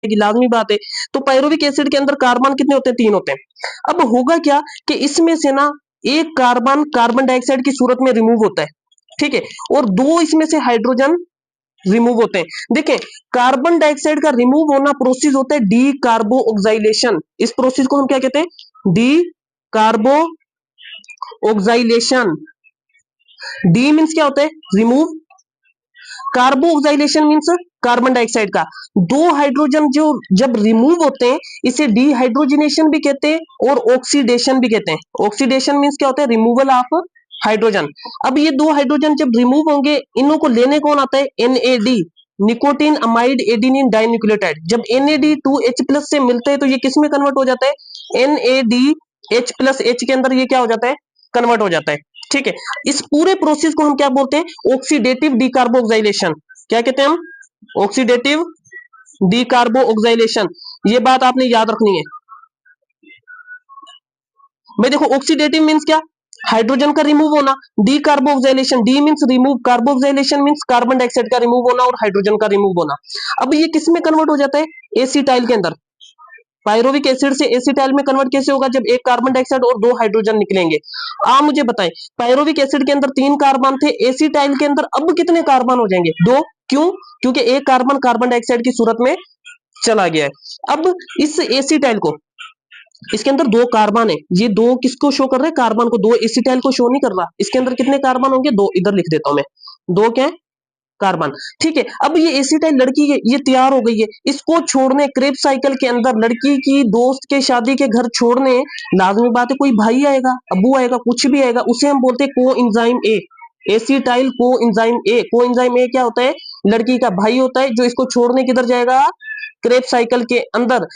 लाजमी बात है। तो पायरुविक एसिड के अंदर कार्बन कितने होते हैं? 3 होते हैं। अब होगा क्या कि इसमें से ना एक कार्बन कार्बन डाइऑक्साइड की सूरत में रिमूव होता है, ठीक है, और 2 इसमें से हाइड्रोजन रिमूव होते हैं। देखें, कार्बन डाइऑक्साइड का रिमूव होना प्रोसेस होता है डी कार्बो ऑक्साइलेशन। इस प्रोसेस को हम क्या कहते हैं? डी कार्बो ऑक्साइलेशन। डी मीन्स क्या होता है? रिमूव। कार्बो ऑक्साइलेशन मीन्स कार्बन डाइऑक्साइड का 2 हाइड्रोजन जो जब रिमूव होते हैं इसे डिहाइड्रोजनेशन भी कहते हैं और ऑक्सीडेशन भी कहते हैं। ऑक्सीडेशन मीन्स क्या होता है? Removal of hydrogen. अब ये 2 हाइड्रोजन जब रिमूव होंगे, इन्हों को लेने कौन आता है? NAD, nicotine amide adenine dinucleotide. जब NAD2H+ से मिलते हैं तो ये किस में कन्वर्ट हो जाता है? NADH+H के अंदर ये क्या हो जाता है? कन्वर्ट हो जाता है, ठीक है। इस पूरे प्रोसेस को हम क्या बोलते हैं? Oxidative decarboxylation. क्या कहते हैं हम? Oxidative decarboxylation. ये बात आपने याद रखनी है भाई। देखो, ऑक्सीडेटिव मींस क्या? हाइड्रोजन का रिमूव होना। Decarboxylation, D means remove, carboxylation means carbon dioxide का रिमूव होना और हाइड्रोजन का रिमूव होना। अब ये किस में कन्वर्ट हो जाता है? एसिटाइल के अंदर। पायरुविक एसिड से एसिटाइल में कन्वर्ट कैसे होगा? जब एक कार्बन डाइऑक्साइड और 2 हाइड्रोजन निकलेंगे। आप मुझे बताएं, पायरुविक एसिड के अंदर 3 कार्बन थे, एसिटाइल के अंदर अब कितने कार्बन हो जाएंगे? 2। क्यों? क्योंकि एक कार्बन कार्बन डाइऑक्साइड की सूरत में चला गया है। अब इस एसिटाइल को, इसके अंदर 2 कार्बन है, ये 2 किसको शो कर रहे हैं? कार्बन को। 2 एसिटाइल को शो नहीं कर रहा। इसके अंदर कितने कार्बन होंगे? 2। इधर लिख देता हूं मैं, 2 क्या है? कार्बन, ठीक है। अब ये एसिटाइल लड़की है, ये तैयार हो गई है। इसको छोड़ने क्रेब्स साइकिल के अंदर लड़की की दोस्त के शादी के घर छोड़ने लाजमी बात है कोई भाई आएगा, अब्बू आएगा, कुछ भी आएगा, उसे हम बोलते हैं coenzyme A. Acetyl coenzyme A. Coenzyme A क्या होता है? लड़की का भाई होता है जो इसको छोड़ने किधर जाएगा? क्रेब्स साइकिल के अंदर।